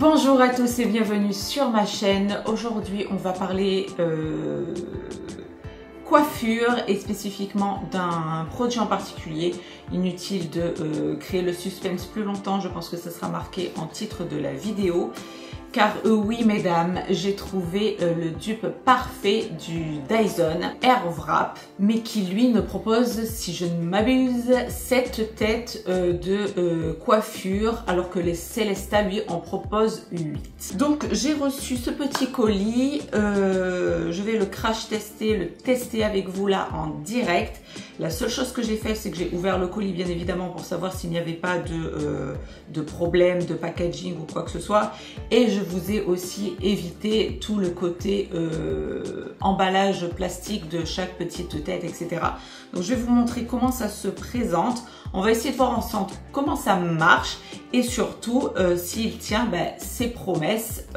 Bonjour à tous et bienvenue sur ma chaîne. Aujourd'hui on va parler coiffure et spécifiquement d'un produit en particulier. Inutile de créer le suspense plus longtemps, je pense que ça sera marqué en titre de la vidéo. Car oui mesdames, j'ai trouvé le dupe parfait du Dyson Airwrap, mais qui lui ne propose, si je ne m'abuse, 7 têtes de coiffure, alors que les Celesta lui en proposent 8. Donc j'ai reçu ce petit colis, je vais le crash tester, le tester avec vous là en direct. La seule chose que j'ai fait, c'est que j'ai ouvert le colis bien évidemment pour savoir s'il n'y avait pas de problème de packaging ou quoi que ce soit, et je vous ai aussi évité tout le côté emballage plastique de chaque petite tête, etc. Donc je vais vous montrer comment ça se présente. On va essayer de voir ensemble comment ça marche et surtout s'il tient ses promesses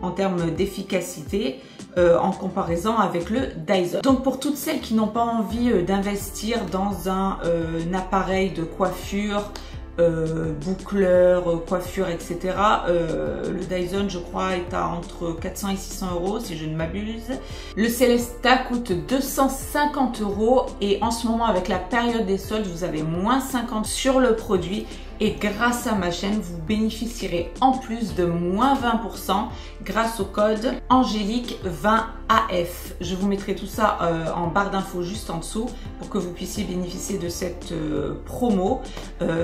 en termes d'efficacité en comparaison avec le Dyson. Donc pour toutes celles qui n'ont pas envie d'investir dans un appareil de coiffure, boucleur, coiffure, etc. Le Dyson, je crois, est à entre 400 et 600 euros si je ne m'abuse. Le Celesta coûte 250 euros et en ce moment, avec la période des soldes, vous avez moins 50 sur le produit. Et grâce à ma chaîne, vous bénéficierez en plus de moins 20% grâce au code Angélique20AF. Je vous mettrai tout ça en barre d'infos juste en dessous pour que vous puissiez bénéficier de cette promo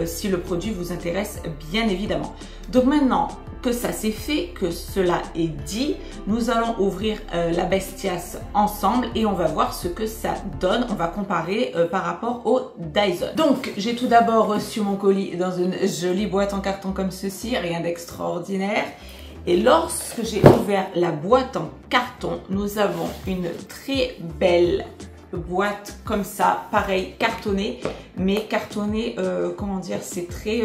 si le produit vous intéresse bien évidemment. Donc maintenant que ça c'est fait, que cela est dit, nous allons ouvrir la Bestias ensemble et on va voir ce que ça donne. On va comparer par rapport au Dyson. Donc j'ai tout d'abord reçu mon colis dans une jolie boîte en carton comme ceci, rien d'extraordinaire. Et lorsque j'ai ouvert la boîte en carton, nous avons une très belle boîte comme ça, pareil, cartonnée, mais cartonnée, comment dire, c'est très,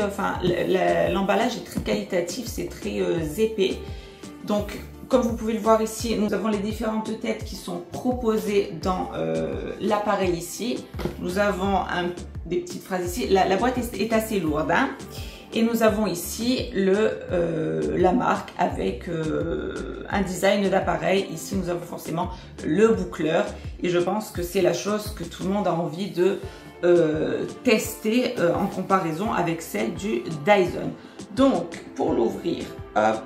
l'emballage est très qualitatif, c'est très épais. Donc, comme vous pouvez le voir ici, nous avons les différentes têtes qui sont proposées dans l'appareil ici. Nous avons des petites phrases ici. La boîte est assez lourde, hein. Et nous avons ici la marque avec un design d'appareil. Ici, nous avons forcément le boucleur. Et je pense que c'est la chose que tout le monde a envie de tester en comparaison avec celle du Dyson. Donc, pour l'ouvrir, hop,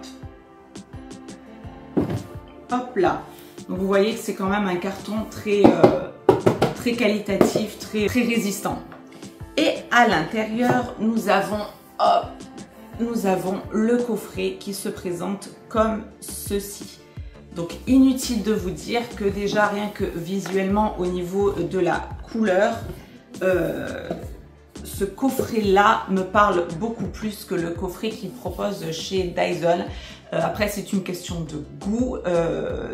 hop là. Donc, vous voyez que c'est quand même un carton très, très qualitatif, très résistant. Et à l'intérieur, nous avons le coffret qui se présente comme ceci. Donc inutile de vous dire que déjà rien que visuellement au niveau de la couleur, ce coffret là me parle beaucoup plus que le coffret qu'il propose chez Dyson. Après c'est une question de goût,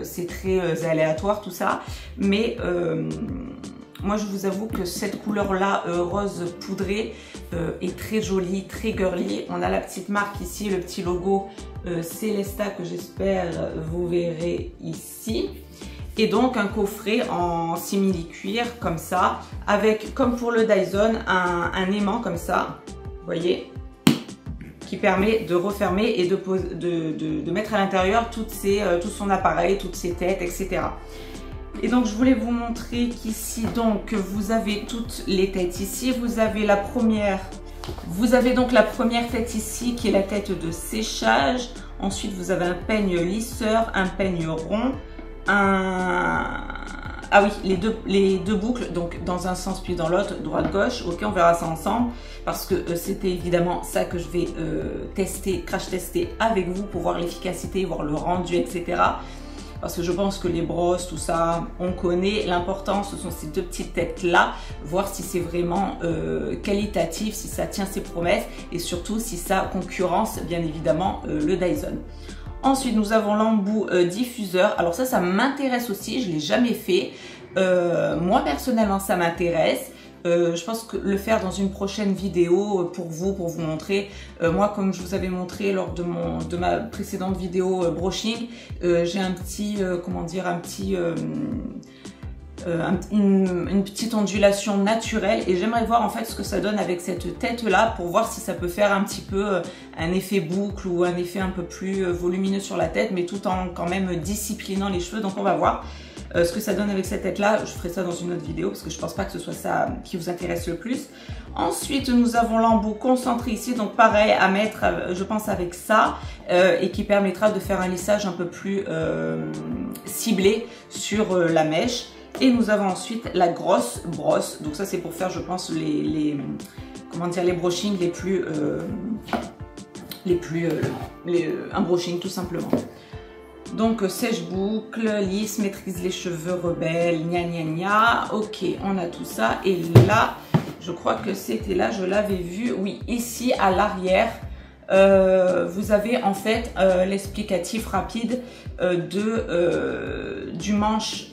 c'est très aléatoire tout ça, mais moi je vous avoue que cette couleur là rose poudré est très jolie, très girly. On a la petite marque ici, le petit logo Celesta que j'espère vous verrez ici. Et donc un coffret en simili-cuir comme ça, avec comme pour le Dyson un aimant comme ça, vous voyez, qui permet de refermer et de mettre à l'intérieur tout son appareil, toutes ses têtes, etc. Et donc je voulais vous montrer qu'ici donc vous avez toutes les têtes ici. Vous avez la première, donc la première tête ici qui est la tête de séchage. Ensuite vous avez un peigne lisseur, un peigne rond, ah oui, les deux boucles, donc dans un sens puis dans l'autre, droite-gauche. Ok, on verra ça ensemble parce que c'était évidemment ça que je vais tester, crash tester avec vous pour voir l'efficacité, voir le rendu, etc. Parce que je pense que les brosses, tout ça, on connaît. L'important, ce sont ces deux petites têtes-là, voir si c'est vraiment qualitatif, si ça tient ses promesses et surtout si ça concurrence, bien évidemment, le Dyson. Ensuite, nous avons l'embout diffuseur. Alors ça m'intéresse aussi, je ne l'ai jamais fait. Moi, personnellement, ça m'intéresse. Je pense que le faire dans une prochaine vidéo pour vous montrer. Moi, comme je vous avais montré lors de ma précédente vidéo brushing, j'ai un petit, comment dire, une petite ondulation naturelle, et j'aimerais voir en fait ce que ça donne avec cette tête là pour voir si ça peut faire un petit peu un effet boucle ou un effet un peu plus volumineux sur la tête, mais tout en quand même disciplinant les cheveux. Donc on va voir ce que ça donne avec cette tête là. Je ferai ça dans une autre vidéo parce que je pense pas que ce soit ça qui vous intéresse le plus. Ensuite nous avons l'embout concentré ici, donc pareil à mettre je pense avec ça, et qui permettra de faire un lissage un peu plus ciblé sur la mèche. Et nous avons ensuite la grosse brosse, donc ça c'est pour faire je pense comment dire, les brushings un brushing tout simplement. Donc sèche-boucle, lisse, maîtrise les cheveux, rebelle, gna gna gna. Ok, on a tout ça. Et là, je crois que c'était là, je l'avais vu. Oui, ici à l'arrière, vous avez en fait l'explicatif rapide du manche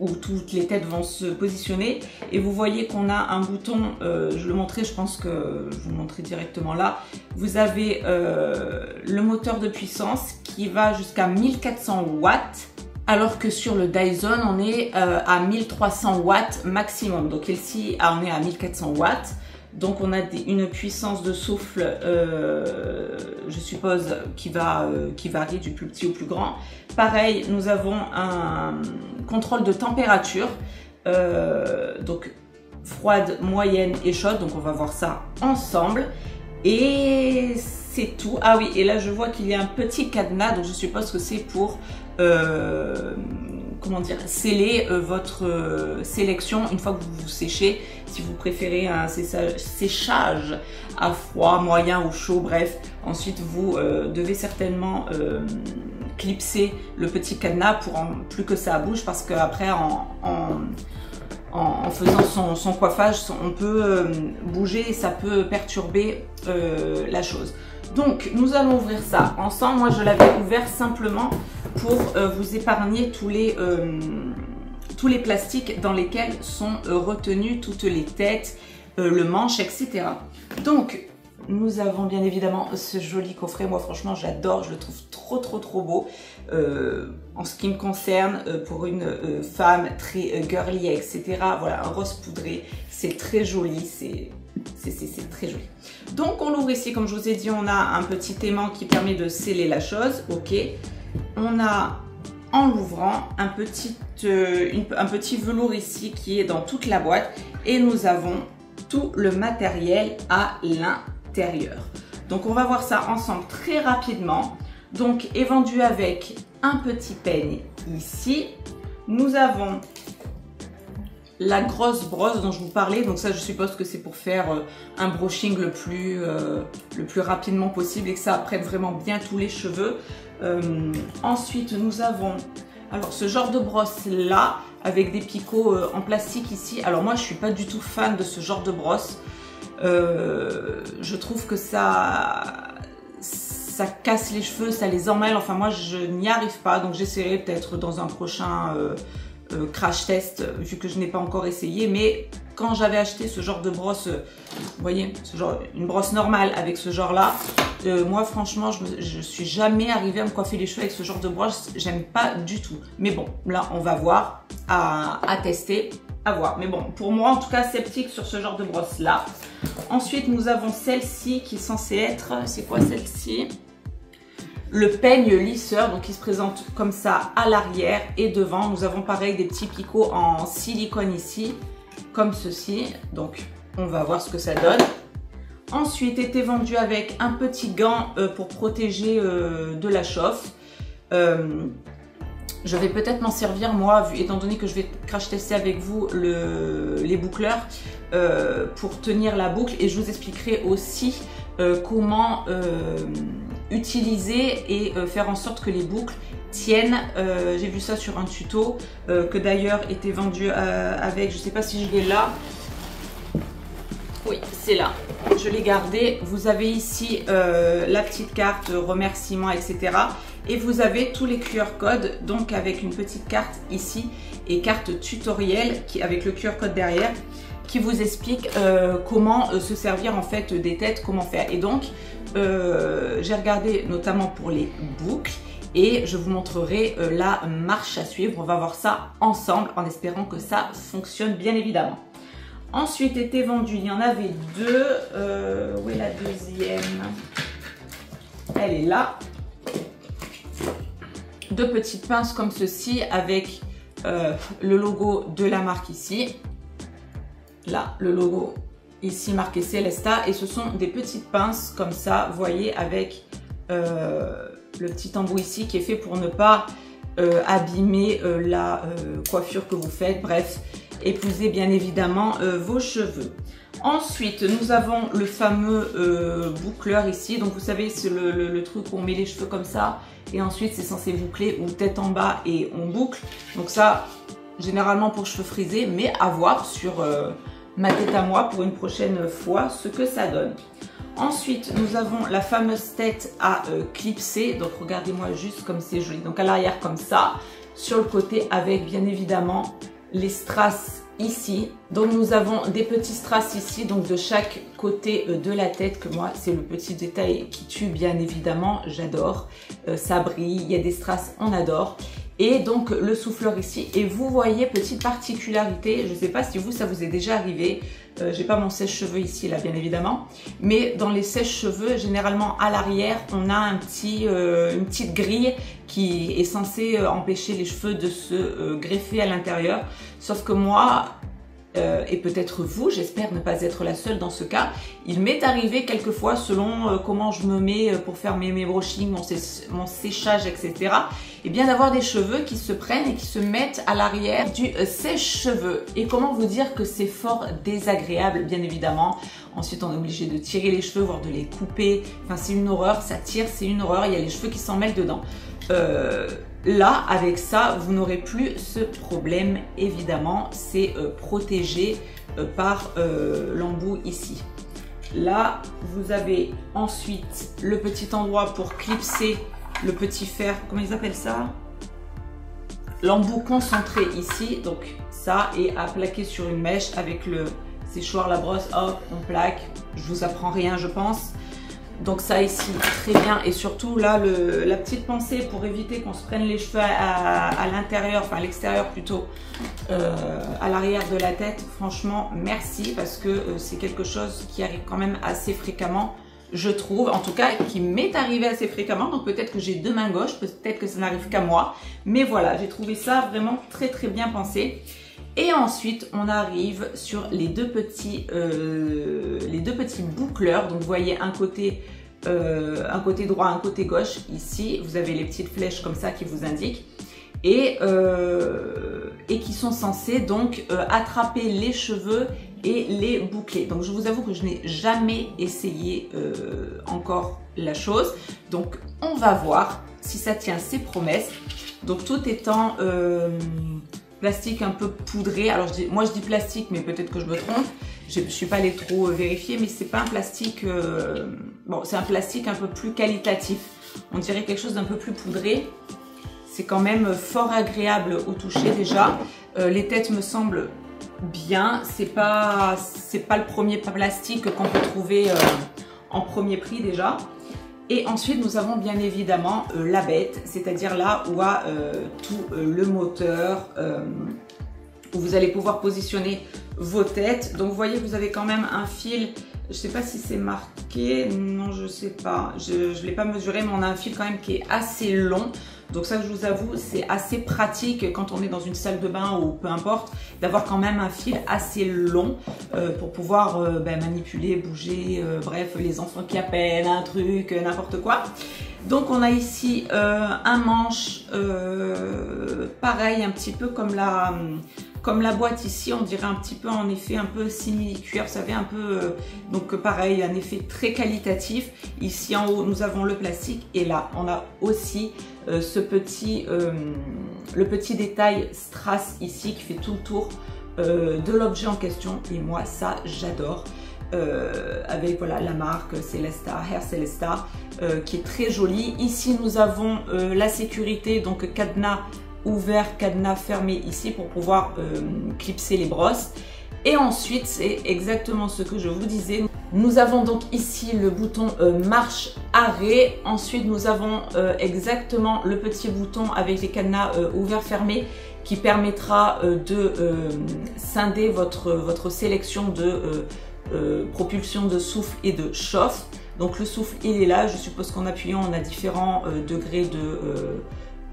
où toutes les têtes vont se positionner. Et vous voyez qu'on a un bouton, je le montrais, je pense que je vous le montrer directement là. Vous avez le moteur de puissance qui va jusqu'à 1400 watts. Alors que sur le Dyson, on est à 1300 watts maximum. Donc ici, on est à 1400 watts. Donc on a une puissance de souffle, je suppose, qui varie du plus petit au plus grand. Pareil, nous avons un contrôle de température, donc froide, moyenne et chaude. Donc on va voir ça ensemble. Et c'est tout. Ah oui, et là je vois qu'il y a un petit cadenas, donc je suppose que c'est pour comment dire, sceller votre sélection une fois que vous vous séchez. Si vous préférez un séchage à froid, moyen ou chaud, bref, ensuite vous devez certainement clipser le petit cadenas pour plus que ça bouge, parce qu'après en faisant son coiffage, on peut bouger et ça peut perturber la chose. Donc nous allons ouvrir ça ensemble. Moi je l'avais ouvert simplement pour vous épargner tous les plastiques dans lesquels sont retenues toutes les têtes, le manche, etc. Donc nous avons bien évidemment ce joli coffret. Moi franchement j'adore, je le trouve trop beau. En ce qui me concerne, pour une femme très girly, etc. Voilà, un rose poudré, c'est très joli, c'est très joli. Donc on l'ouvre ici, comme je vous ai dit, on a un petit aimant qui permet de sceller la chose, ok. On a, en l'ouvrant, un petit velours ici qui est dans toute la boîte, et nous avons tout le matériel à l'intérieur. Donc on va voir ça ensemble très rapidement. Donc est vendu avec un petit peigne ici. Nous avons la grosse brosse dont je vous parlais, donc ça je suppose que c'est pour faire un brushing le plus rapidement possible et que ça prenne vraiment bien tous les cheveux. Ensuite nous avons alors ce genre de brosse là avec des picots en plastique ici. Alors moi je suis pas du tout fan de ce genre de brosse. Je trouve que ça casse les cheveux, ça les emmêle, enfin moi je n'y arrive pas, donc j'essaierai peut-être dans un prochain crash test, vu que je n'ai pas encore essayé. Mais quand j'avais acheté ce genre de brosse, vous voyez, une brosse normale avec ce genre là, moi franchement je suis jamais arrivée à me coiffer les cheveux avec ce genre de brosse, j'aime pas du tout. Mais bon, là on va voir, à tester, à voir. Mais bon, pour moi en tout cas sceptique sur ce genre de brosse là. Ensuite nous avons celle-ci qui est censée être, c'est quoi celle-ci? Le peigne lisseur, donc il se présente comme ça à l'arrière et devant. Nous avons pareil des petits picots en silicone ici, comme ceci. Donc on va voir ce que ça donne. Ensuite était vendu avec un petit gant pour protéger de la chauffe. Je vais peut-être m'en servir moi, étant donné que je vais crash tester avec vous les boucleurs pour tenir la boucle, et je vous expliquerai aussi comment utiliser et faire en sorte que les boucles tiennent. J'ai vu ça sur un tuto que d'ailleurs était vendu avec, je ne sais pas si je l'ai là. Oui, c'est là. Je l'ai gardé. Vous avez ici la petite carte remerciements, etc. Et vous avez tous les QR codes, donc avec une petite carte ici et carte tutoriel avec le QR code derrière qui vous explique comment se servir en fait des têtes, comment faire. Et donc j'ai regardé notamment pour les boucles et je vous montrerai la marche à suivre. On va voir ça ensemble en espérant que ça fonctionne bien évidemment. Ensuite était vendu, il y en avait deux. Où est la deuxième? Elle est là. Deux petites pinces comme ceci avec le logo de la marque ici. Là, le logo ici marqué Celesta. Et ce sont des petites pinces comme ça, vous voyez, avec le petit embout ici qui est fait pour ne pas abîmer la coiffure que vous faites. Bref, épouser bien évidemment vos cheveux. Ensuite, nous avons le fameux boucleur ici. Donc, vous savez, c'est le truc où on met les cheveux comme ça. Et ensuite, c'est censé boucler ou tête en bas et on boucle. Donc ça, généralement pour cheveux frisés, mais à voir sur ma tête à moi pour une prochaine fois ce que ça donne. Ensuite, nous avons la fameuse tête à clipser. Donc, regardez-moi juste comme c'est joli. Donc, à l'arrière comme ça. Sur le côté avec bien évidemment les strass ici. Donc nous avons des petits strass ici, donc de chaque côté de la tête, que moi c'est le petit détail qui tue bien évidemment, j'adore. Ça brille, il y a des strass, on adore. Et donc le souffleur ici, et vous voyez, petite particularité, je ne sais pas si vous ça vous est déjà arrivé, j'ai pas mon sèche-cheveux ici là bien évidemment, mais dans les sèche-cheveux généralement à l'arrière on a une petite grille qui est censée empêcher les cheveux de se greffer à l'intérieur, sauf que moi et peut-être vous, j'espère ne pas être la seule dans ce cas, il m'est arrivé quelquefois selon comment je me mets pour faire mes brushings, mon séchage, etc. et bien d'avoir des cheveux qui se prennent et qui se mettent à l'arrière du sèche-cheveux. Et comment vous dire que c'est fort désagréable, bien évidemment. Ensuite, on est obligé de tirer les cheveux, voire de les couper. Enfin, c'est une horreur, ça tire, c'est une horreur. Il y a les cheveux qui s'en mêlent dedans. Là, avec ça, vous n'aurez plus ce problème, évidemment. C'est protégé par l'embout ici. Là, vous avez ensuite le petit endroit pour clipser le petit fer, comment ils appellent ça? L'embout concentré ici, donc ça, et à plaquer sur une mèche avec le séchoir, la brosse, hop, on plaque. Je vous apprends rien, je pense. Donc ça ici, très bien. Et surtout là, la petite pensée pour éviter qu'on se prenne les cheveux à l'intérieur, enfin à l'extérieur plutôt, à l'arrière de la tête. Franchement, merci, parce que c'est quelque chose qui arrive quand même assez fréquemment, je trouve. En tout cas, qui m'est arrivé assez fréquemment. Donc peut-être que j'ai deux mains gauches, peut-être que ça n'arrive qu'à moi. Mais voilà, j'ai trouvé ça vraiment très très bien pensé. Et ensuite, on arrive sur les deux petits boucleurs. Donc, vous voyez un côté droit, un côté gauche. Ici, vous avez les petites flèches comme ça qui vous indiquent. Et qui sont censés donc attraper les cheveux et les boucler. Donc, je vous avoue que je n'ai jamais essayé encore la chose. Donc, on va voir si ça tient ses promesses. Donc, tout étant plastique un peu poudré. Alors moi je dis plastique, mais peut-être que je me trompe. Je ne suis pas allée trop vérifier, mais c'est pas un plastique. Bon, c'est un plastique un peu plus qualitatif. On dirait quelque chose d'un peu plus poudré. C'est quand même fort agréable au toucher déjà. Les têtes me semblent bien. C'est pas le premier plastique qu'on peut trouver en premier prix déjà. Et ensuite, nous avons bien évidemment la bête, c'est-à-dire là où a tout le moteur, où vous allez pouvoir positionner vos têtes. Donc, vous voyez, vous avez quand même un fil, je ne sais pas si c'est marqué, non, je ne sais pas, je ne l'ai pas mesuré, mais on a un fil quand même qui est assez long. Donc ça, je vous avoue, c'est assez pratique quand on est dans une salle de bain ou peu importe, d'avoir quand même un fil assez long pour pouvoir manipuler, bouger, bref, les enfants qui appellent, un truc, n'importe quoi. Donc on a ici un manche, pareil, un petit peu comme la boîte ici, on dirait un petit peu en effet un peu simili-cuir, vous savez, un peu, donc pareil, un effet très qualitatif. Ici en haut, nous avons le plastique et là, on a aussi le petit détail strass ici qui fait tout le tour de l'objet en question. Et moi, ça, j'adore. Avec voilà la marque Celesta, Hair Celesta, qui est très jolie. Ici, nous avons la sécurité, donc cadenas ouvert, cadenas fermé ici pour pouvoir clipser les brosses. Et ensuite, c'est exactement ce que je vous disais. Nous avons donc ici le bouton marche arrêt. Ensuite, nous avons exactement le petit bouton avec les cadenas ouvert-fermé qui permettra de scinder votre sélection de propulsion de souffle et de chauffe. Donc le souffle, il est là. Je suppose qu'en appuyant, on a différents degrés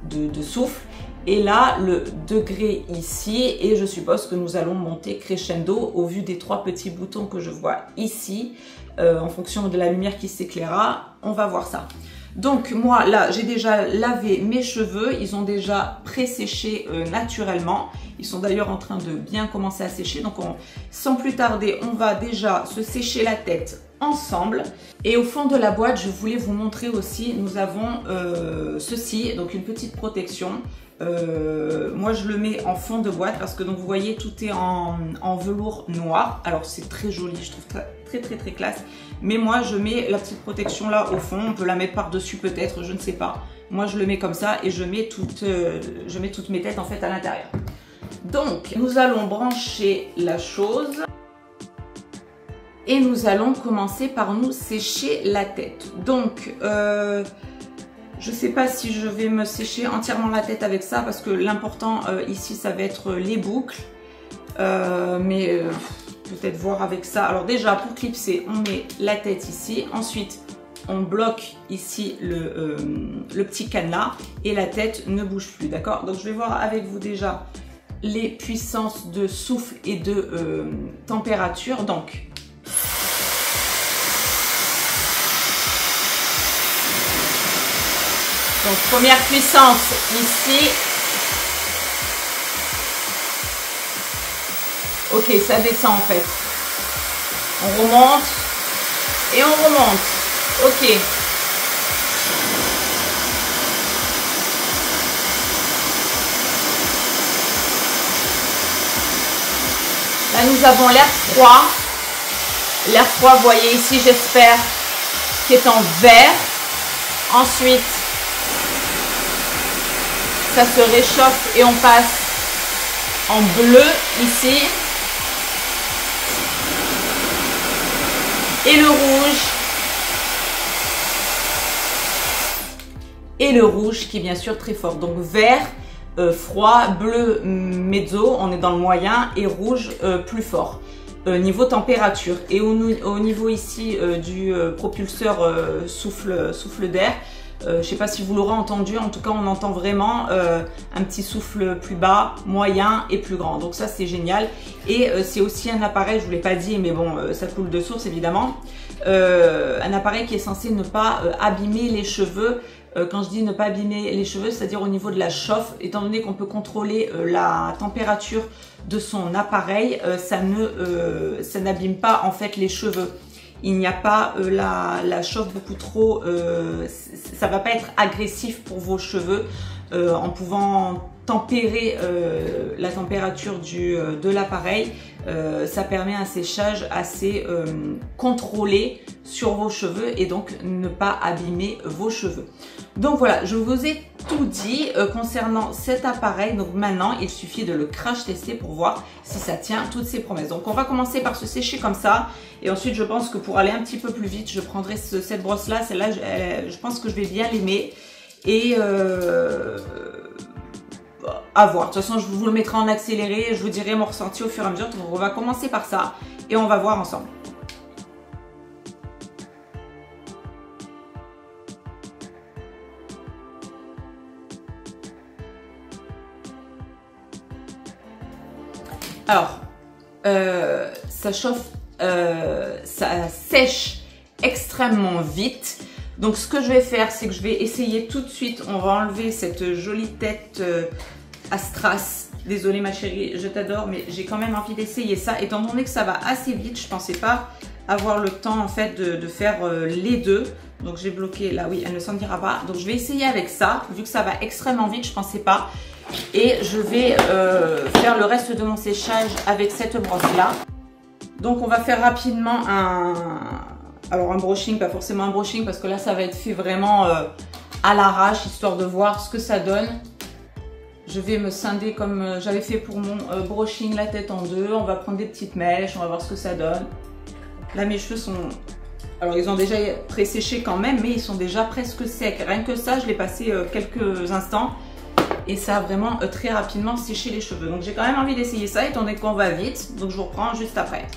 de souffle. Et là, le degré ici, et je suppose que nous allons monter crescendo au vu des 3 petits boutons que je vois ici. En fonction de la lumière qui s'éclairera, on va voir ça. Donc moi, là, j'ai déjà lavé mes cheveux. Ils ont déjà pré-séché naturellement. Ils sont d'ailleurs en train de bien commencer à sécher. Donc sans plus tarder, on va déjà se sécher la tête ensemble. Et au fond de la boîte, je voulais vous montrer aussi, nous avons ceci, donc une petite protection. Moi je le mets en fond de boîte parce que donc vous voyez tout est en velours noir. Alors c'est très joli, je trouve très classe. Mais moi je mets la petite protection là au fond. On peut la mettre par dessus peut-être, je ne sais pas. Moi je le mets comme ça et je mets toutes mes têtes en fait à l'intérieur. Donc nous allons brancher la chose. Et nous allons commencer par nous sécher la tête. Donc, je ne sais pas si je vais me sécher entièrement la tête avec ça parce que l'important ici, ça va être les boucles. Mais peut-être voir avec ça. Alors déjà, pour clipser, on met la tête ici. Ensuite, on bloque ici le petit cadenas et la tête ne bouge plus. D'accord? Donc, je vais voir avec vous déjà les puissances de souffle et de température. Donc, première puissance ici. Ok, ça descend en fait. On remonte et on remonte. Ok. Là, nous avons l'air froid. L'air froid, vous voyez ici, j'espère, qui est en vert. Ensuite, ça se réchauffe et on passe en bleu ici. Et le rouge. Et le rouge qui est bien sûr très fort. Donc vert, froid, bleu, mezzo, on est dans le moyen, et rouge, plus fort. Niveau température. Et au niveau ici du propulseur souffle d'air, je ne sais pas si vous l'aurez entendu, en tout cas on entend vraiment un petit souffle plus bas, moyen et plus grand. Donc ça c'est génial. Et c'est aussi un appareil, je ne vous l'ai pas dit, mais bon, ça coule de source évidemment. Un appareil qui est censé ne pas abîmer les cheveux. Quand je dis ne pas abîmer les cheveux, c'est-à-dire au niveau de la chauffe, étant donné qu'on peut contrôler la température de son appareil, ça n'abîme pas en fait les cheveux. Il n'y a pas la chauffe beaucoup trop, ça va pas être agressif pour vos cheveux en pouvant tempérer la température de l'appareil. Ça permet un séchage assez contrôlé sur vos cheveux et donc ne pas abîmer vos cheveux. Donc voilà, je vous ai tout dit concernant cet appareil. Donc maintenant, il suffit de le crash tester pour voir si ça tient toutes ses promesses. Donc on va commencer par se sécher comme ça. Et ensuite, je pense que pour aller un petit peu plus vite, je prendrai cette brosse-là. Celle-là, je pense que je vais bien l'aimer. Et à voir. De toute façon, je vous le mettrai en accéléré. Je vous dirai mon ressenti au fur et à mesure. Donc on va commencer par ça et on va voir ensemble. Alors, ça chauffe, ça sèche extrêmement vite. Donc, ce que je vais faire, c'est que je vais essayer tout de suite. On va enlever cette jolie tête à strass. Désolée ma chérie, je t'adore, mais j'ai quand même envie d'essayer ça. Étant donné que ça va assez vite, je ne pensais pas avoir le temps en fait de faire les deux. Donc, j'ai bloqué là, oui, elle ne s'en ira pas. Donc, je vais essayer avec ça. Vu que ça va extrêmement vite, je ne pensais pas. Et je vais faire le reste de mon séchage avec cette brosse là. Donc on va faire rapidement un brushing, pas forcément un brushing parce que là ça va être fait vraiment à l'arrache, histoire de voir ce que ça donne. Je vais me scinder comme j'avais fait pour mon brushing la tête en deux. On va prendre des petites mèches, on va voir ce que ça donne. Là, mes cheveux sont... Alors, ils ont déjà pré-séché quand même, mais ils sont déjà presque secs. Rien que ça, je l'ai passé quelques instants. Et ça a vraiment très rapidement séché les cheveux. Donc, j'ai quand même envie d'essayer ça, étant donné qu'on va vite. Donc, je vous reprends juste après.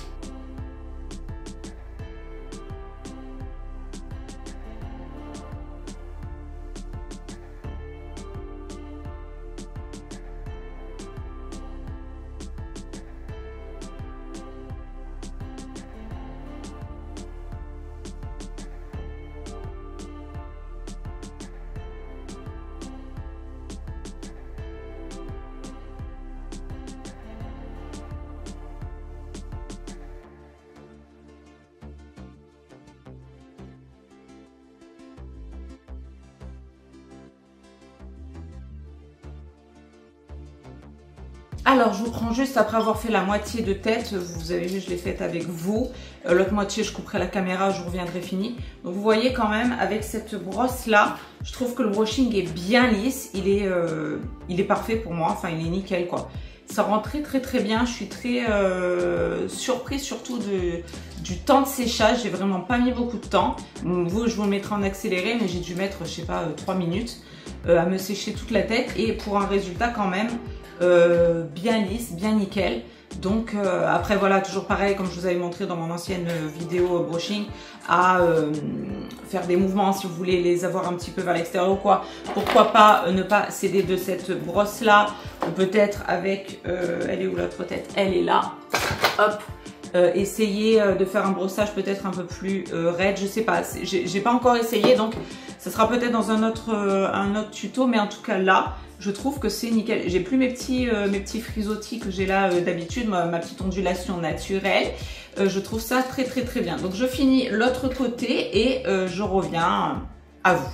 Alors, je vous prends juste après avoir fait la moitié de tête. Vous avez vu, je l'ai faite avec vous. L'autre moitié, je couperai la caméra, je reviendrai fini. Donc, vous voyez quand même, avec cette brosse-là, je trouve que le brushing est bien lisse. Il est parfait pour moi. Enfin, il est nickel, quoi. Ça rend très bien. Je suis très surprise, surtout du temps de séchage. J'ai vraiment pas mis beaucoup de temps. Vous, je vous le mettrai en accéléré, mais j'ai dû mettre, je sais pas, 3 minutes à me sécher toute la tête. Et pour un résultat quand même... bien lisse, bien nickel. Donc après voilà, toujours pareil comme je vous avais montré dans mon ancienne vidéo brushing, à faire des mouvements si vous voulez les avoir un petit peu vers l'extérieur ou quoi. Pourquoi pas ne pas céder de cette brosse là, ou peut-être avec elle est où l'autre tête? Elle est là. Hop. Essayer de faire un brossage peut-être un peu plus raide, je sais pas, j'ai pas encore essayé, donc ça sera peut-être dans un autre tuto, mais en tout cas là je trouve que c'est nickel. J'ai plus mes petits frisottis que j'ai là d'habitude, ma petite ondulation naturelle. Je trouve ça très bien. Donc je finis l'autre côté et je reviens à vous.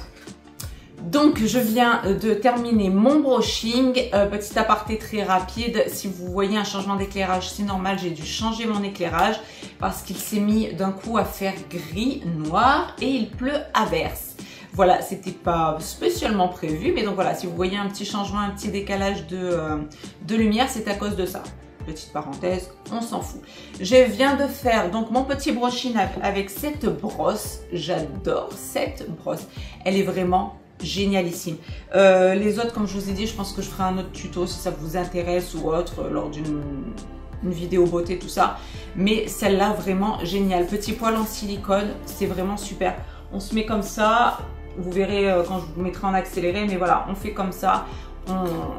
Donc je viens de terminer mon brushing, petit aparté très rapide, si vous voyez un changement d'éclairage c'est normal, j'ai dû changer mon éclairage parce qu'il s'est mis d'un coup à faire gris, noir et il pleut à verse. Voilà, c'était pas spécialement prévu, mais donc voilà, si vous voyez un petit changement, un petit décalage de lumière, c'est à cause de ça. Petite parenthèse, on s'en fout. Je viens de faire donc mon petit brushing avec cette brosse, j'adore cette brosse, elle est vraiment génialissime. Les autres, comme je vous ai dit, je pense que je ferai un autre tuto si ça vous intéresse ou autre lors d'une vidéo beauté, tout ça. Mais celle-là, vraiment géniale. Petit poil en silicone, c'est vraiment super. On se met comme ça, vous verrez quand je vous mettrai en accéléré, mais voilà, on fait comme ça.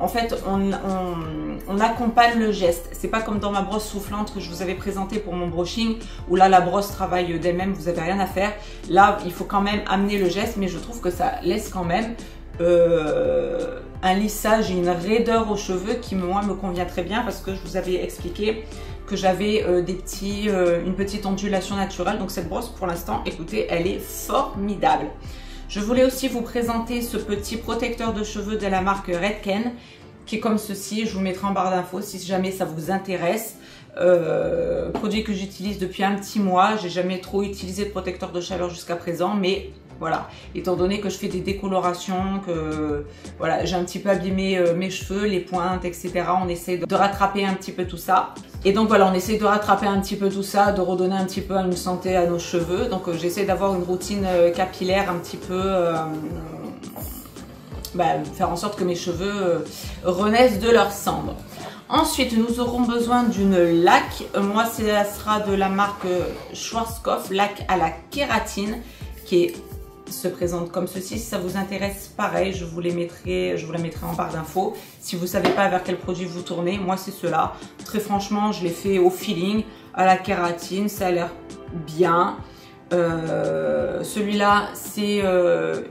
En fait, on accompagne le geste. C'est pas comme dans ma brosse soufflante que je vous avais présentée pour mon brushing, où là, la brosse travaille d'elle-même, vous n'avez rien à faire. Là, il faut quand même amener le geste, mais je trouve que ça laisse quand même un lissage et une raideur aux cheveux qui, moi, me convient très bien parce que je vous avais expliqué que j'avais une petite ondulation naturelle. Donc cette brosse, pour l'instant, écoutez, elle est formidable. Je voulais aussi vous présenter ce petit protecteur de cheveux de la marque Redken, qui est comme ceci. Je vous mettrai en barre d'infos si jamais ça vous intéresse. Produit que j'utilise depuis un petit mois. J'ai jamais trop utilisé de protecteur de chaleur jusqu'à présent, mais voilà, étant donné que je fais des décolorations, que voilà, j'ai un petit peu abîmé mes cheveux, les pointes, etc. On essaie de rattraper un petit peu tout ça. Et donc voilà, on essaie de rattraper un petit peu tout ça, de redonner un petit peu une santé à nos cheveux. Donc j'essaie d'avoir une routine capillaire un petit peu... faire en sorte que mes cheveux renaissent de leur cendre. Ensuite, nous aurons besoin d'une laque. Moi, ça sera de la marque Schwarzkopf, laque à la kératine, qui se présente comme ceci. Si ça vous intéresse, pareil, je vous la mettrai en barre d'infos. Si vous ne savez pas vers quel produit vous tournez, moi c'est cela. Très franchement, je l'ai fait au feeling, à la kératine, ça a l'air bien. Celui-là, c'est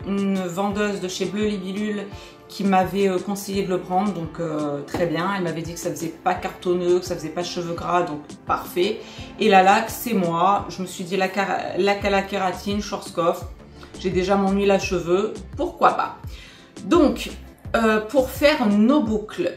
une vendeuse de chez Bleu Libellule qui m'avait conseillé de le prendre, donc très bien. Elle m'avait dit que ça faisait pas cartonneux, que ça faisait pas cheveux gras, donc parfait. Et la laque, c'est moi. Je me suis dit laque à la kératine, Schwarzkopf. J'ai déjà mon huile à cheveux, pourquoi pas. Donc, pour faire nos boucles,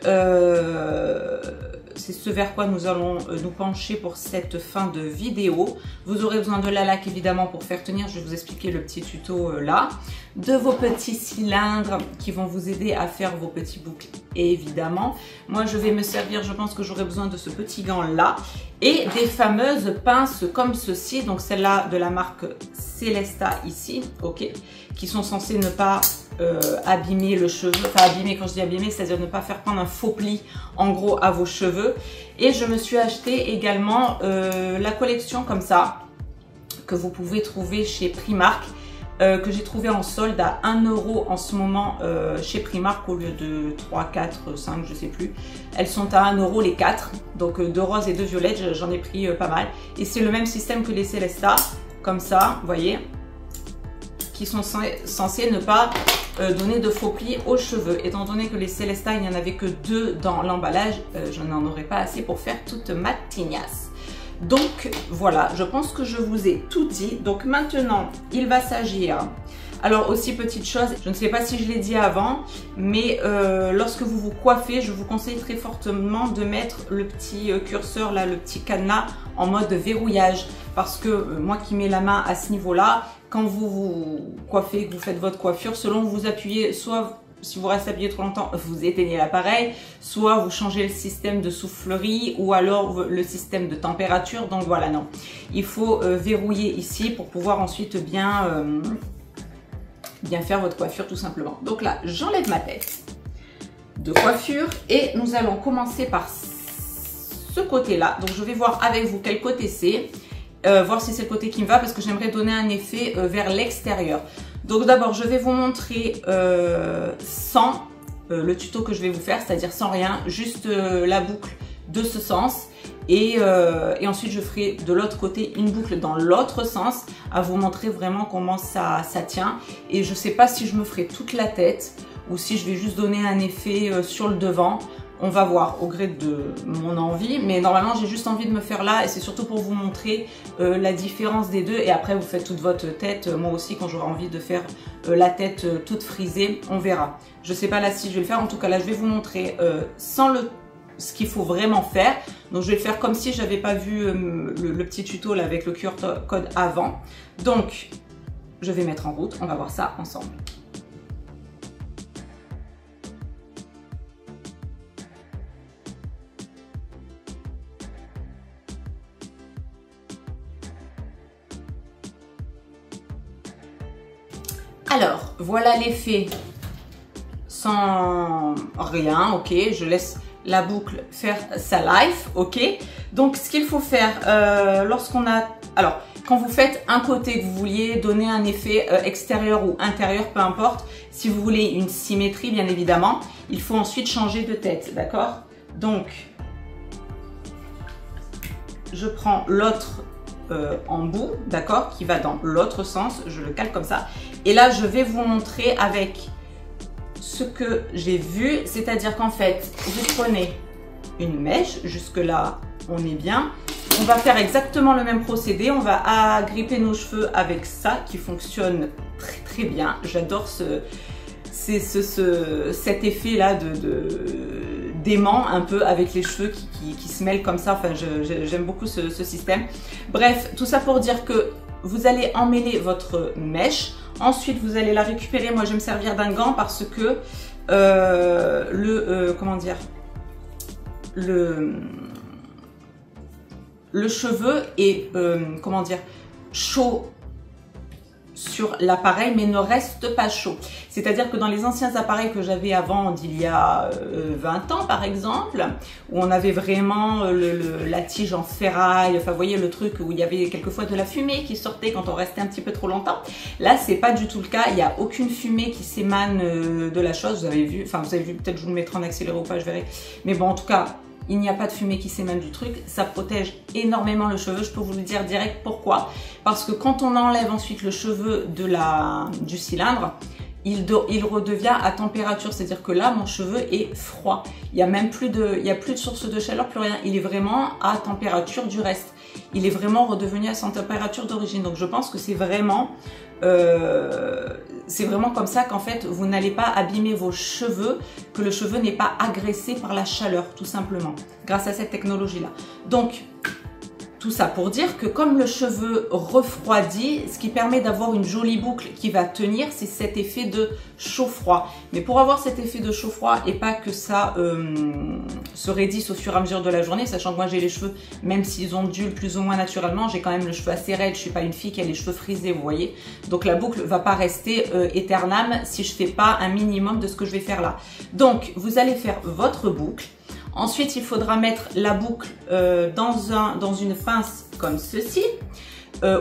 c'est ce vers quoi nous allons nous pencher pour cette fin de vidéo. Vous aurez besoin de la laque évidemment pour faire tenir, je vais vous expliquer le petit tuto là. De vos petits cylindres qui vont vous aider à faire vos petits boucles évidemment. Moi je vais me servir, je pense que j'aurai besoin de ce petit gant là. Et des fameuses pinces comme ceci, donc celle-là de la marque Celesta ici, ok, qui sont censées ne pas abîmer le cheveu, enfin abîmer, quand je dis abîmer, c'est-à-dire ne pas faire prendre un faux pli en gros à vos cheveux. Et je me suis acheté également la collection comme ça, que vous pouvez trouver chez Primark, que j'ai trouvé en solde à 1 € en ce moment chez Primark au lieu de 3, 4, 5, je sais plus. Elles sont à 1 € les 4, donc 2 roses et 2 violettes, j'en ai pris pas mal. Et c'est le même système que les Celesta, comme ça, vous voyez, qui sont censés ne pas donner de faux plis aux cheveux. Étant donné que les Celesta, il n'y en avait que 2 dans l'emballage, je n'en aurais pas assez pour faire toute ma tignasse. Donc voilà, je pense que je vous ai tout dit. Donc maintenant, il va s'agir... Alors aussi petite chose, je ne sais pas si je l'ai dit avant, mais lorsque vous vous coiffez, je vous conseille très fortement de mettre le petit curseur là, le petit cadenas en mode verrouillage. Parce que moi qui mets la main à ce niveau-là, quand vous vous coiffez, que vous faites votre coiffure, selon où vous appuyez, soit si vous restez appuyé trop longtemps, vous éteignez l'appareil, soit vous changez le système de soufflerie ou alors le système de température. Donc voilà, non. Il faut verrouiller ici pour pouvoir ensuite bien faire votre coiffure tout simplement. Donc là, j'enlève ma tête de coiffure et nous allons commencer par ce côté-là. Donc je vais voir avec vous quel côté c'est, voir si c'est le côté qui me va parce que j'aimerais donner un effet vers l'extérieur. Donc d'abord, je vais vous montrer sans le tuto que je vais vous faire, c'est-à-dire sans rien, juste la boucle de ce sens. Et ensuite, je ferai de l'autre côté une boucle dans l'autre sens à vous montrer vraiment comment ça tient. Et je ne sais pas si je me ferai toute la tête ou si je vais juste donner un effet sur le devant. On va voir au gré de mon envie, mais normalement j'ai juste envie de me faire là et c'est surtout pour vous montrer la différence des deux et après vous faites toute votre tête, moi aussi quand j'aurai envie de faire la tête toute frisée, on verra. Je sais pas là si je vais le faire, en tout cas là je vais vous montrer sans ce qu'il faut vraiment faire. Donc je vais le faire comme si j'avais pas vu le petit tuto là avec le QR code avant. Donc je vais mettre en route, on va voir ça ensemble. Alors, voilà l'effet sans rien, ok, je laisse la boucle faire sa life, ok. Donc, ce qu'il faut faire lorsqu'on a... Alors, quand vous faites un côté que vous vouliez donner un effet extérieur ou intérieur, peu importe, si vous voulez une symétrie, bien évidemment, il faut ensuite changer de tête, d'accord? Donc, je prends l'autre en bout, d'accord, qui va dans l'autre sens, je le cale comme ça. Et là, je vais vous montrer avec ce que j'ai vu, c'est-à-dire qu'en fait, vous prenez une mèche, jusque-là, on est bien. On va faire exactement le même procédé, on va agripper nos cheveux avec ça, qui fonctionne très très bien. J'adore cet effet-là d'aimant un peu avec les cheveux qui se mêlent comme ça. Enfin, j'aime beaucoup ce système. Bref, tout ça pour dire que vous allez emmêler votre mèche. Ensuite, vous allez la récupérer. Moi, je vais me servir d'un gant parce que comment dire, le cheveu est comment dire, chaud sur l'appareil mais ne reste pas chaud. C'est-à-dire que dans les anciens appareils que j'avais avant d'il y a 20 ans par exemple, où on avait vraiment la tige en ferraille, enfin vous voyez le truc où il y avait quelquefois de la fumée qui sortait quand on restait un petit peu trop longtemps. Là c'est pas du tout le cas, il n'y a aucune fumée qui s'émane de la chose, vous avez vu, enfin vous avez vu, peut-être je vous le mettrai en accéléré ou pas, je verrai. Mais bon en tout cas, il n'y a pas de fumée qui s'émane du truc, ça protège énormément le cheveu, je peux vous le dire direct pourquoi. Parce que quand on enlève ensuite le cheveu du cylindre, il redevient à température, c'est-à-dire que là mon cheveu est froid. Il n'y a même plus de source de chaleur, plus rien, il est vraiment à température du reste. Il est vraiment redevenu à sa température d'origine, donc je pense que c'est vraiment c'est vraiment comme ça qu'en fait vous n'allez pas abîmer vos cheveux, que le cheveu n'est pas agressé par la chaleur tout simplement, grâce à cette technologie-là. Donc tout ça pour dire que comme le cheveu refroidit, ce qui permet d'avoir une jolie boucle qui va tenir, c'est cet effet de chaud-froid. Mais pour avoir cet effet de chaud-froid et pas que ça se raidisse au fur et à mesure de la journée, sachant que moi j'ai les cheveux, même s'ils ondulent plus ou moins naturellement, j'ai quand même le cheveu assez raide, je suis pas une fille qui a les cheveux frisés, vous voyez. Donc la boucle va pas rester éternelle si je fais pas un minimum de ce que je vais faire là. Donc vous allez faire votre boucle. Ensuite, il faudra mettre la boucle dans une pince comme ceci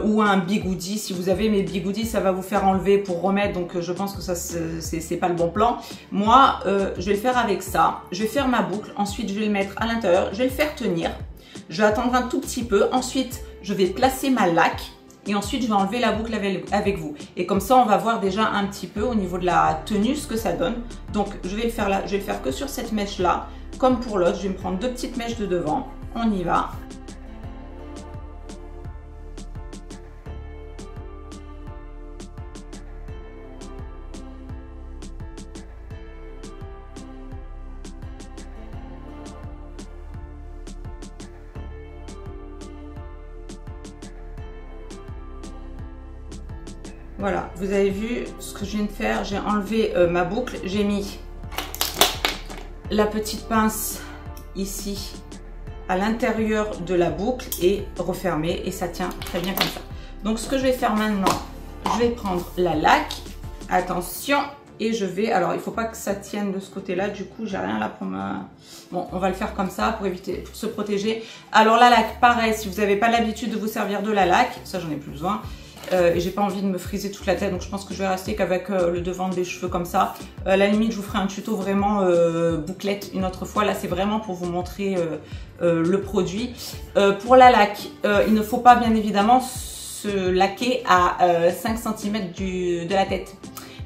ou un bigoudi si vous avez, mais bigoudi ça va vous faire enlever pour remettre, donc je pense que ça c'est pas le bon plan. Moi, je vais le faire avec ça. Je vais faire ma boucle, ensuite je vais le mettre à l'intérieur, je vais le faire tenir. Je vais attendre un tout petit peu, ensuite je vais placer ma laque et ensuite je vais enlever la boucle avec vous. Et comme ça, on va voir déjà un petit peu au niveau de la tenue ce que ça donne. Donc je vais le faire là, je vais le faire que sur cette mèche là. Comme pour l'autre, je vais me prendre deux petites mèches de devant. On y va. Voilà, vous avez vu ce que je viens de faire. J'ai enlevé ma boucle, j'ai mis la petite pince ici à l'intérieur de la boucle et refermer, et ça tient très bien comme ça. Donc ce que je vais faire maintenant, je vais prendre la laque, attention, et je vais, alors il faut pas que ça tienne de ce côté là, du coup j'ai rien là pour ma... Bon, on va le faire comme ça pour éviter, pour se protéger. Alors la laque, pareil, si vous n'avez pas l'habitude de vous servir de la laque, ça j'en ai plus besoin. Et j'ai pas envie de me friser toute la tête, donc je pense que je vais rester qu'avec le devant des cheveux comme ça. À la limite, je vous ferai un tuto vraiment bouclette une autre fois. Là, c'est vraiment pour vous montrer le produit. Pour la laque, il ne faut pas bien évidemment se laquer à 5 cm de la tête.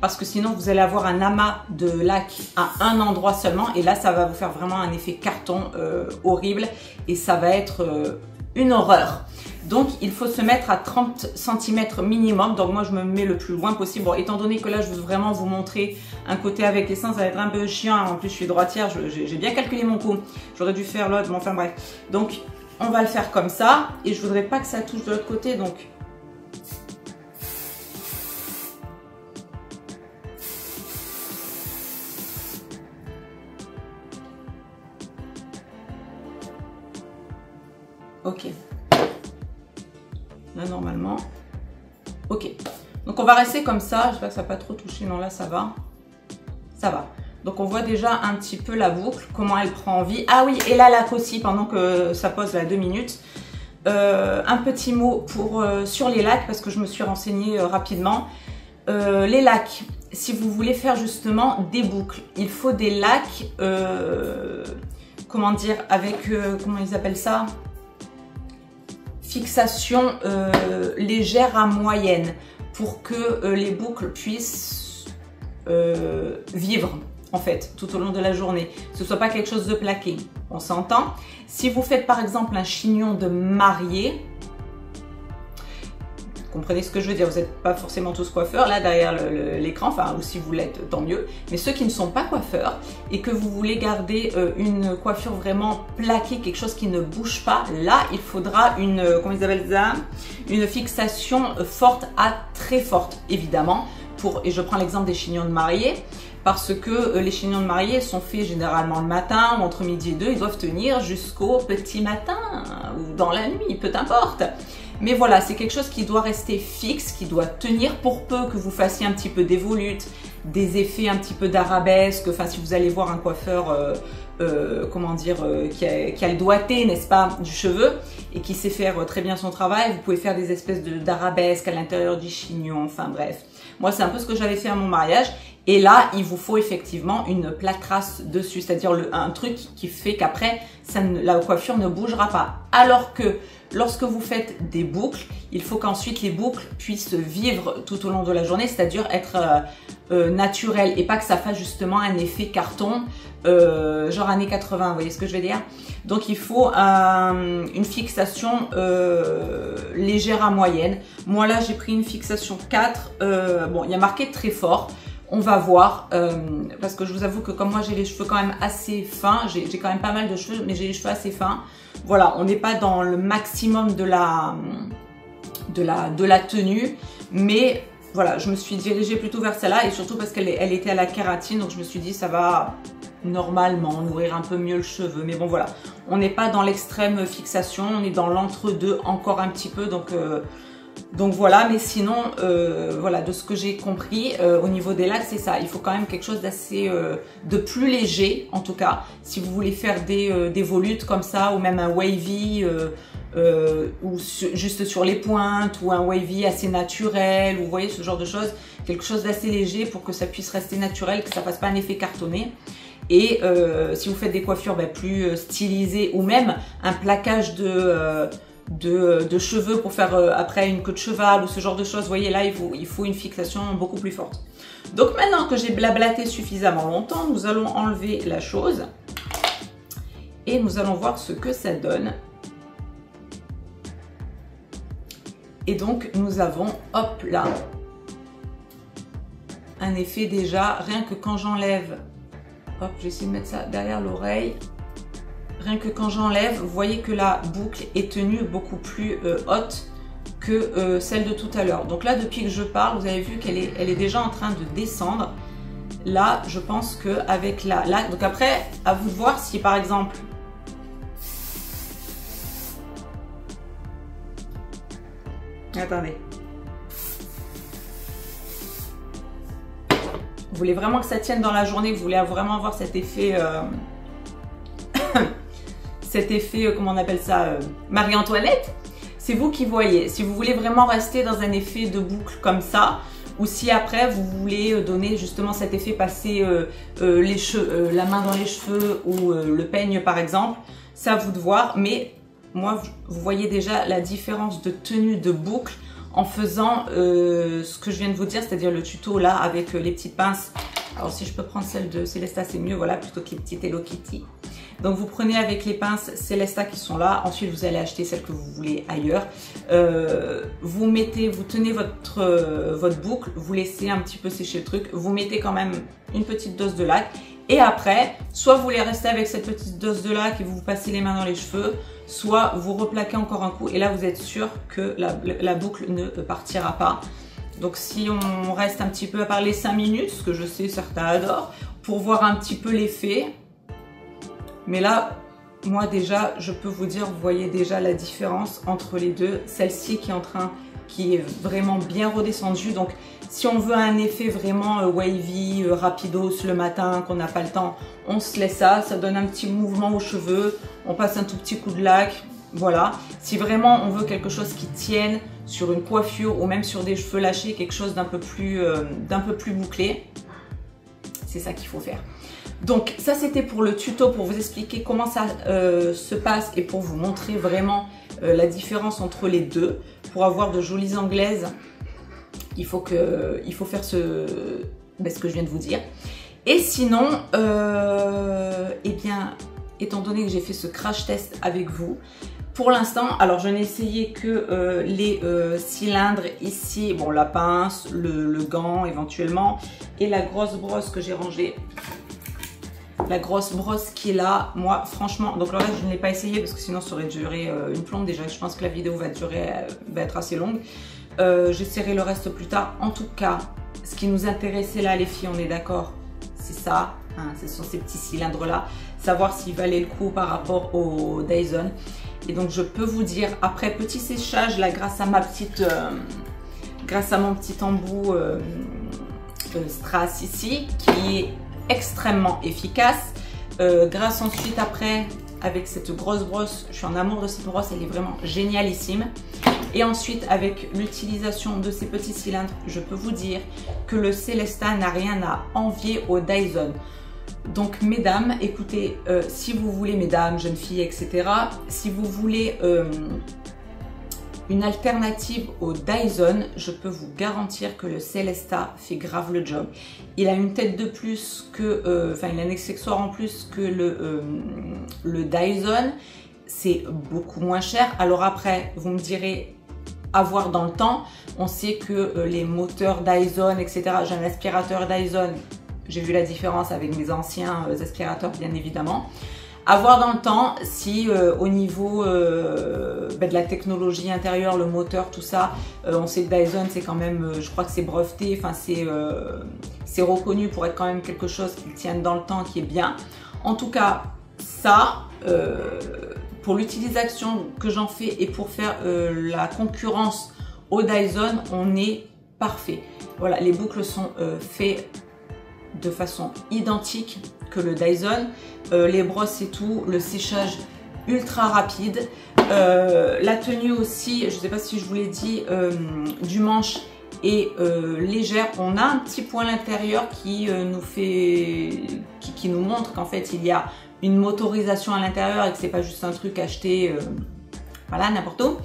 Parce que sinon, vous allez avoir un amas de laque à un endroit seulement. Et là, ça va vous faire vraiment un effet carton horrible. Et ça va être une horreur. Donc, il faut se mettre à 30 cm minimum. Donc, moi, je me mets le plus loin possible. Bon, étant donné que là, je veux vraiment vous montrer un côté avec les seins, ça va être un peu chiant. En plus, je suis droitière. J'ai bien calculé mon coup. J'aurais dû faire l'autre. Bon, enfin, bref. Donc, on va le faire comme ça. Et je voudrais pas que ça touche de l'autre côté. Donc, ok. Là, normalement, ok. Donc, on va rester comme ça. J'espère que ça n'a pas trop touché. Non, là, ça va. Ça va. Donc, on voit déjà un petit peu la boucle, comment elle prend vie. Ah oui, et la laque aussi, pendant que ça pose là 2 minutes. Un petit mot sur les laques, parce que je me suis renseignée rapidement. Les laques, si vous voulez faire justement des boucles, il faut des laques, comment dire, avec, comment ils appellent ça ? Fixation légère à moyenne pour que les boucles puissent vivre en fait tout au long de la journée, que ce soit pas quelque chose de plaqué, on s'entend. Si vous faites par exemple un chignon de mariée, comprenez ce que je veux dire, vous n'êtes pas forcément tous coiffeurs là derrière l'écran, enfin, ou si vous l'êtes, tant mieux. Mais ceux qui ne sont pas coiffeurs et que vous voulez garder une coiffure vraiment plaquée, quelque chose qui ne bouge pas, là, il faudra une, comment ils appellent ça, une fixation forte à très forte, évidemment. Et je prends l'exemple des chignons de mariée, parce que les chignons de mariée sont faits généralement le matin ou entre midi et 2, ils doivent tenir jusqu'au petit matin ou dans la nuit, peu importe. Mais voilà, c'est quelque chose qui doit rester fixe, qui doit tenir pour peu que vous fassiez un petit peu des volutes, des effets un petit peu d'arabesque. Enfin, si vous allez voir un coiffeur, comment dire, qui a le doigté, n'est-ce pas, du cheveu et qui sait faire très bien son travail, vous pouvez faire des espèces d'arabesques à l'intérieur du chignon, enfin bref. Moi, c'est un peu ce que j'avais fait à mon mariage Et là, il vous faut effectivement une plâtrasse dessus, c'est-à-dire un truc qui fait qu'après, la coiffure ne bougera pas. Alors que lorsque vous faites des boucles, il faut qu'ensuite les boucles puissent vivre tout au long de la journée, c'est-à-dire être naturelles et pas que ça fasse justement un effet carton, genre années 80, vous voyez ce que je veux dire? Donc il faut une fixation légère à moyenne. Moi là, j'ai pris une fixation 4, bon, il y a marqué très fort. On va voir, parce que je vous avoue que comme moi j'ai les cheveux quand même assez fins, j'ai quand même pas mal de cheveux, mais j'ai les cheveux assez fins. Voilà, on n'est pas dans le maximum de la tenue, mais voilà, je me suis dirigée plutôt vers celle-là et surtout parce qu'elle était à la kératine, donc je me suis dit ça va normalement nourrir un peu mieux le cheveu. Mais bon voilà, on n'est pas dans l'extrême fixation, on est dans l'entre-deux encore un petit peu, donc voilà, mais sinon, voilà, de ce que j'ai compris, au niveau des lacs, c'est ça. Il faut quand même quelque chose d'assez, de plus léger, en tout cas. Si vous voulez faire des volutes comme ça, ou même un wavy, ou juste sur les pointes, ou un wavy assez naturel, vous voyez, ce genre de choses. Quelque chose d'assez léger pour que ça puisse rester naturel, que ça fasse pas un effet cartonné. Et si vous faites des coiffures plus stylisées, ou même un plaquage de cheveux pour faire après une queue de cheval ou ce genre de choses, vous voyez là il faut une fixation beaucoup plus forte. Donc maintenant que j'ai blablaté suffisamment longtemps, nous allons enlever la chose et nous allons voir ce que ça donne. Et donc nous avons, hop là, un effet déjà, rien que quand j'enlève, hop, j'ai essayé de mettre ça derrière l'oreille. Rien que quand j'enlève, vous voyez que la boucle est tenue beaucoup plus haute que celle de tout à l'heure. Donc là, depuis que je parle, vous avez vu qu'elle est déjà en train de descendre. Là, je pense qu'avec là, donc après, à vous de voir si par exemple... Attendez. Vous voulez vraiment que ça tienne dans la journée, vous voulez vraiment avoir cet effet... cet effet, comment on appelle ça, Marie-Antoinette, c'est vous qui voyez. Si vous voulez vraiment rester dans un effet de boucle comme ça, ou si après vous voulez donner justement cet effet, passer les cheveux, la main dans les cheveux ou le peigne par exemple, c'est à vous de voir. Mais moi, vous voyez déjà la différence de tenue de boucle en faisant ce que je viens de vous dire, c'est-à-dire le tuto là avec les petites pinces. Alors si je peux prendre celle de Célesta, c'est mieux, voilà, plutôt que les petites Hello Kitty. Donc vous prenez avec les pinces Célesta qui sont là, ensuite vous allez acheter celles que vous voulez ailleurs. Vous tenez votre boucle, vous laissez un petit peu sécher le truc, vous mettez quand même une petite dose de lac. Et après, soit vous voulez rester avec cette petite dose de lac et vous passez les mains dans les cheveux, soit vous replaquez encore un coup et là vous êtes sûr que la boucle ne partira pas. Donc si on reste un petit peu à parler 5 minutes, ce que je sais certains adorent, pour voir un petit peu l'effet. Mais là, moi déjà, je peux vous dire, vous voyez déjà la différence entre les deux. Celle-ci qui est vraiment bien redescendue. Donc si on veut un effet vraiment wavy, rapidos le matin, qu'on n'a pas le temps, on se laisse ça. Ça donne un petit mouvement aux cheveux. On passe un tout petit coup de lac. Voilà. Si vraiment on veut quelque chose qui tienne sur une coiffure ou même sur des cheveux lâchés, quelque chose d'un peu plus bouclé, c'est ça qu'il faut faire. Donc ça c'était pour le tuto, pour vous expliquer comment ça se passe et pour vous montrer vraiment la différence entre les deux. Pour avoir de jolies anglaises, il faut faire ce que je viens de vous dire. Et sinon, eh bien, étant donné que j'ai fait ce crash test avec vous, pour l'instant, alors je n'ai essayé que les cylindres ici, bon la pince, le gant éventuellement, et la grosse brosse que j'ai rangée. La grosse brosse qui est là, moi franchement, donc le reste je ne l'ai pas essayé parce que sinon ça aurait duré une plombe. Déjà je pense que la vidéo va être assez longue. J'essaierai le reste plus tard. En tout cas, ce qui nous intéressait là les filles, on est d'accord, c'est ça, hein, ce sont ces petits cylindres là, savoir s'ils valaient le coup par rapport au Dyson. Et donc je peux vous dire, après petit séchage là grâce à mon petit embout strass ici qui est extrêmement efficace, grâce ensuite après avec cette grosse brosse, je suis en amour de cette brosse, elle est vraiment génialissime. Et ensuite, avec l'utilisation de ces petits cylindres, je peux vous dire que le Celesta n'a rien à envier au Dyson. Donc mesdames, écoutez, si vous voulez, mesdames, jeunes filles, etc., si vous voulez une alternative au Dyson, je peux vous garantir que le Celesta fait grave le job. Il a une tête de plus que, enfin il a un accessoire en plus que le Dyson. C'est beaucoup moins cher. Alors après, vous me direz, à voir dans le temps. On sait que les moteurs Dyson, etc. J'ai un aspirateur Dyson. J'ai vu la différence avec mes anciens aspirateurs, bien évidemment. À voir dans le temps si au niveau de la technologie intérieure, le moteur, tout ça, on sait que Dyson c'est quand même, je crois que c'est breveté, enfin c'est reconnu pour être quand même quelque chose qui tienne dans le temps, qui est bien. En tout cas, ça, pour l'utilisation que j'en fais et pour faire la concurrence au Dyson, on est parfait. Voilà, les boucles sont faites de façon identique que le Dyson, les brosses et tout, le séchage ultra rapide, la tenue aussi, je ne sais pas si je vous l'ai dit, du manche est légère. On a un petit point à l'intérieur qui nous montre qu'en fait il y a une motorisation à l'intérieur et que c'est pas juste un truc acheté voilà, n'importe où.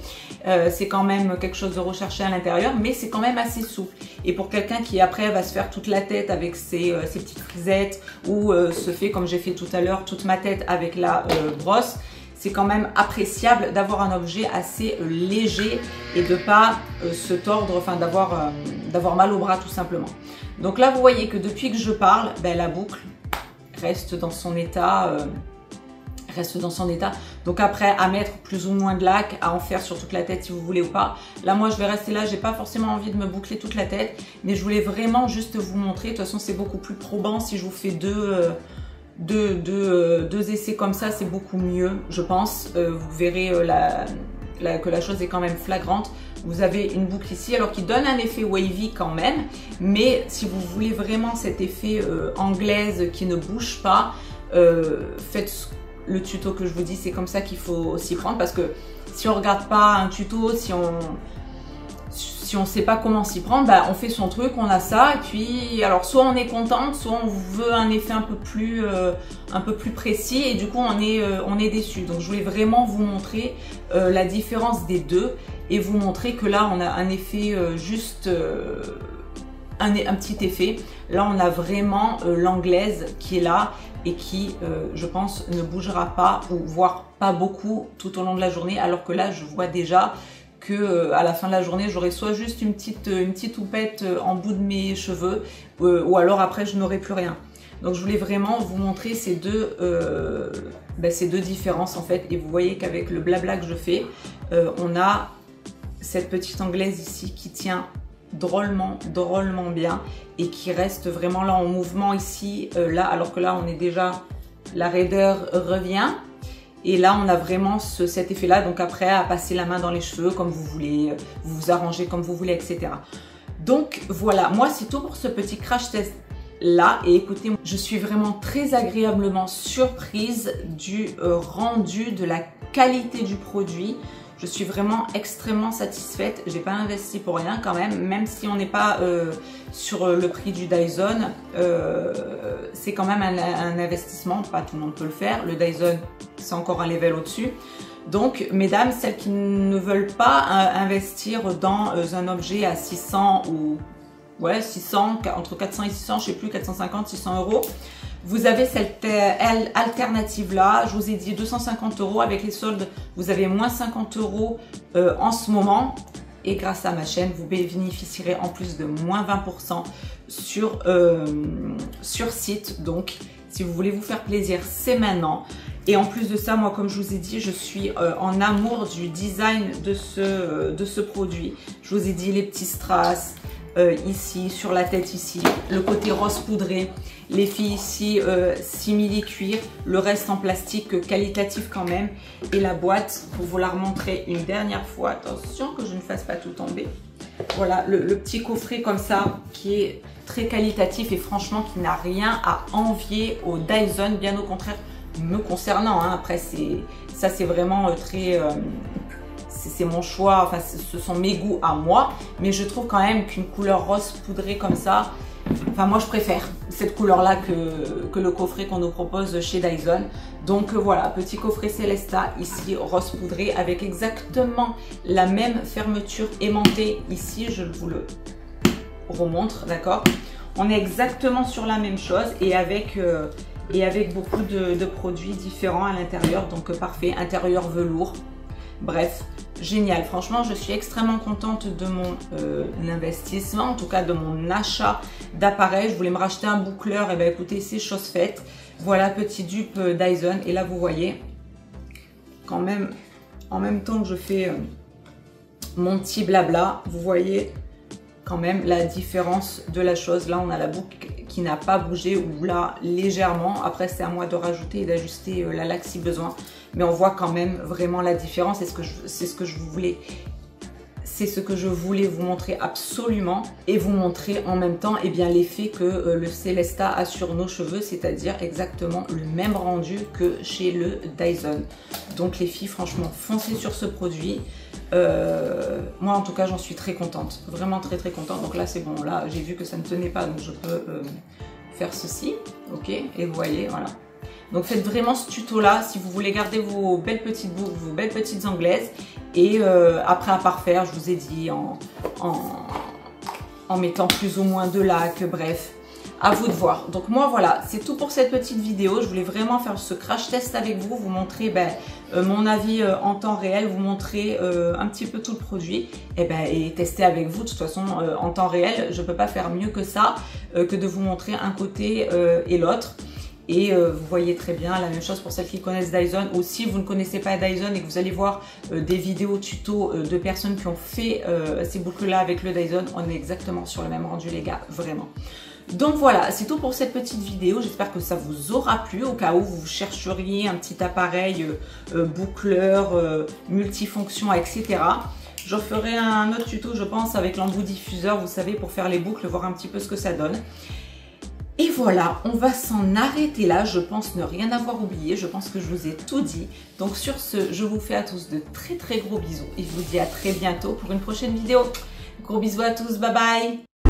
C'est quand même quelque chose de recherché à l'intérieur, mais c'est quand même assez souple. Et pour quelqu'un qui après va se faire toute la tête avec ses petites frisettes ou se fait comme j'ai fait tout à l'heure toute ma tête avec la brosse, c'est quand même appréciable d'avoir un objet assez léger et de pas se tordre, enfin d'avoir mal au bras tout simplement. Donc là vous voyez que depuis que je parle, ben, la boucle reste dans son état. Donc après à mettre plus ou moins de lac, à en faire sur toute la tête si vous voulez ou pas. Là moi je vais rester là, j'ai pas forcément envie de me boucler toute la tête, mais je voulais vraiment juste vous montrer. De toute façon c'est beaucoup plus probant si je vous fais deux essais comme ça, c'est beaucoup mieux je pense. Vous verrez que la chose est quand même flagrante. Vous avez une boucle ici alors qui donne un effet wavy quand même, mais si vous voulez vraiment cet effet anglaise qui ne bouge pas, faites le tuto que je vous dis, c'est comme ça qu'il faut s'y prendre, parce que si on regarde pas un tuto, si on sait pas comment s'y prendre, bah on fait son truc, on a ça, et puis alors soit on est contente, soit on veut un effet un peu plus précis, et du coup on est déçu. Donc je voulais vraiment vous montrer la différence des deux et vous montrer que là on a un effet juste un petit effet. Là on a vraiment l'anglaise qui est là et qui, je pense, ne bougera pas, ou voire pas beaucoup tout au long de la journée, alors que là, je vois déjà que à la fin de la journée, j'aurai soit juste une petite houppette en bout de mes cheveux, ou alors après, je n'aurai plus rien. Donc, je voulais vraiment vous montrer ces deux différences, en fait, et vous voyez qu'avec le blabla que je fais, on a cette petite anglaise ici qui tient drôlement bien et qui reste vraiment là en mouvement ici, là, alors que là on est déjà, la raideur revient, et là on a vraiment cet effet là. Donc après à passer la main dans les cheveux comme vous voulez, vous arrangez comme vous voulez, etc. Donc voilà, moi c'est tout pour ce petit crash test là, et écoutez, je suis vraiment très agréablement surprise du rendu, de la qualité du produit. Je suis vraiment extrêmement satisfaite. J'ai pas investi pour rien quand même si on n'est pas sur le prix du Dyson. C'est quand même un investissement, pas tout le monde peut le faire. Le Dyson, c'est encore un level au-dessus. Donc, mesdames, celles qui ne veulent pas investir dans un objet à 600 ou... ouais, 600, entre 400 et 600, je sais plus, 450, 600 €. Vous avez cette alternative là, je vous ai dit 250 € avec les soldes, vous avez moins 50 € en ce moment, et grâce à ma chaîne, vous bénéficierez en plus de moins 20% sur site. Donc, si vous voulez vous faire plaisir, c'est maintenant. Et en plus de ça, moi, comme je vous ai dit, je suis en amour du design de ce produit. Je vous ai dit les petits strass, ici, sur la tête ici, le côté rose poudré, les filles ici simili cuir, le reste en plastique qualitatif quand même, et la boîte pour vous la remontrer une dernière fois, attention que je ne fasse pas tout tomber. Voilà le petit coffret comme ça qui est très qualitatif et franchement qui n'a rien à envier au Dyson, bien au contraire me concernant, hein. Après ça c'est vraiment très... c'est mon choix, enfin ce sont mes goûts à moi, mais je trouve quand même qu'une couleur rose poudrée comme ça, enfin moi je préfère cette couleur là que le coffret qu'on nous propose chez Dyson. Donc voilà, petit coffret Celesta ici, rose poudré avec exactement la même fermeture aimantée ici, je vous le remontre, d'accord. On est exactement sur la même chose et avec beaucoup de produits différents à l'intérieur, donc parfait, intérieur velours, bref. Génial, franchement je suis extrêmement contente de mon investissement, en tout cas de mon achat d'appareil. Je voulais me racheter un boucleur, et bien écoutez, c'est chose faite. Voilà, petit dupe Dyson, et là vous voyez quand même, en même temps que je fais mon petit blabla, vous voyez quand même la différence de la chose. Là on a la boucle qui n'a pas bougé, ou là légèrement, après c'est à moi de rajouter et d'ajuster la laque si besoin, mais on voit quand même vraiment la différence. C'est ce que je voulais vous montrer absolument, et vous montrer en même temps l'effet que le Celesta a sur nos cheveux, c'est-à-dire exactement le même rendu que chez le Dyson. Donc les filles, franchement foncez sur ce produit. Moi en tout cas j'en suis très contente, vraiment très contente. Donc là c'est bon, là j'ai vu que ça ne tenait pas, donc je peux faire ceci, ok, et vous voyez, voilà. Donc faites vraiment ce tuto là si vous voulez garder vos belles petites boucles, vos belles petites anglaises, et après à parfaire, je vous ai dit en mettant plus ou moins de laque, bref, à vous de voir. Donc moi voilà, c'est tout pour cette petite vidéo. Je voulais vraiment faire ce crash test avec vous, vous montrer mon avis en temps réel, vous montrer un petit peu tout le produit, et tester avec vous. De toute façon en temps réel, je ne peux pas faire mieux que ça, que de vous montrer un côté et l'autre. Et vous voyez très bien, la même chose pour celles qui connaissent Dyson, ou si vous ne connaissez pas Dyson et que vous allez voir des vidéos tuto de personnes qui ont fait ces boucles là avec le Dyson, on est exactement sur le même rendu les gars, vraiment. Donc voilà, c'est tout pour cette petite vidéo. J'espère que ça vous aura plu, au cas où vous chercheriez un petit appareil boucleur, multifonction, etc. Je ferai un autre tuto, je pense, avec l'embout diffuseur, vous savez, pour faire les boucles, voir un petit peu ce que ça donne. Et voilà, on va s'en arrêter là. Je pense ne rien avoir oublié. Je pense que je vous ai tout dit. Donc sur ce, je vous fais à tous de très gros bisous. Et je vous dis à très bientôt pour une prochaine vidéo. Gros bisous à tous, bye bye!